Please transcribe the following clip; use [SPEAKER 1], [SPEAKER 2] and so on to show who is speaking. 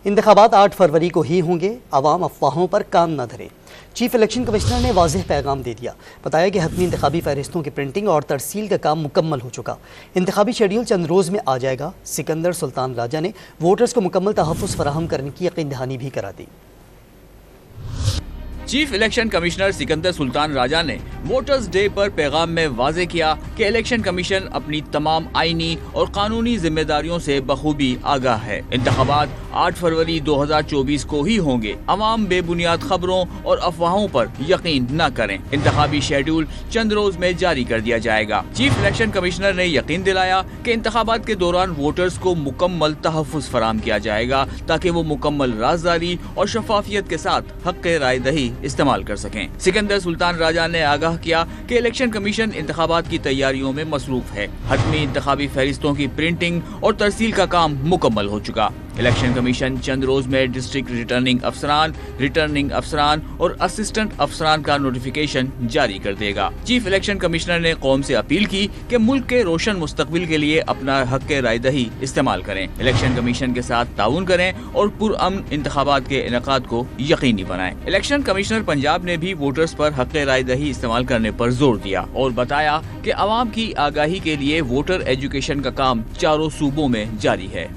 [SPEAKER 1] انتخابات 8 فروری کو ہی ہوں گے، عوام افواہوں پر کام نہ دھرے۔ چیف الیکشن کمشنر نے واضح پیغام دے دیا، بتایا کہ حتمی انتخابی فہرستوں کی پرنٹنگ اور ترسیل کا کام مکمل ہو چکا، انتخابی شیڈیول چند روز میں آ جائے گا۔ سکندر سلطان راجہ نے ووٹرز کو مکمل تحفظ فراہم کرنے کی یقین دہانی بھی کرا دی۔
[SPEAKER 2] چیف الیکشن کمشنر سکندر سلطان راجہ نے ووٹرز ڈے پر پیغام میں واضح کیا کہ الیکشن کمیشن اپنی تمام آئینی اور قانونی ذمہ داریوں سے بخوبی آگاہ ہے۔ انتخابات 8 فروری 2024 کو ہی ہوں گے، عوام بے بنیاد خبروں اور افواہوں پر یقین نہ کریں۔ انتخابی شیڈول چند روز میں جاری کر دیا جائے گا۔ چیف الیکشن کمشنر نے یقین دلایا کہ انتخابات کے دوران ووٹرز کو مکمل تحفظ فراہم کیا جائے گا تاکہ وہ مکمل رازداری اور شفافیت کے ساتھ حق رائے دہی استعمال کر سکیں۔ سکندر سلطان راجہ نے آگاہ کیا کہ الیکشن کمیشن انتخابات کی تیاریوں میں مصروف ہے۔ حتمی انتخابی فہرستوں کی پرنٹنگ اور ترسیل کا کام مکمل ہو چکا۔ الیکشن کمیشن چند روز میں ڈسٹرکٹ ریٹرننگ افسران اور اسسٹنٹ افسران کا نوٹیفیکیشن جاری کر دے گا۔ چیف الیکشن کمشنر نے قوم سے اپیل کی کہ ملک کے روشن مستقبل کے لیے اپنا حق رائے دہی استعمال کریں، الیکشن کمیشن کے ساتھ تعاون کریں اور پرامن انتخابات کے انعقاد کو یقینی بنائیں۔ الیکشن کمشنر پنجاب نے بھی ووٹرز پر حق رائے دہی استعمال کرنے پر زور دیا اور بتایا کہ عوام کی آگاہی کے لیے ووٹر ایجوکیشن کا کام چاروں صوبوں میں جاری ہے۔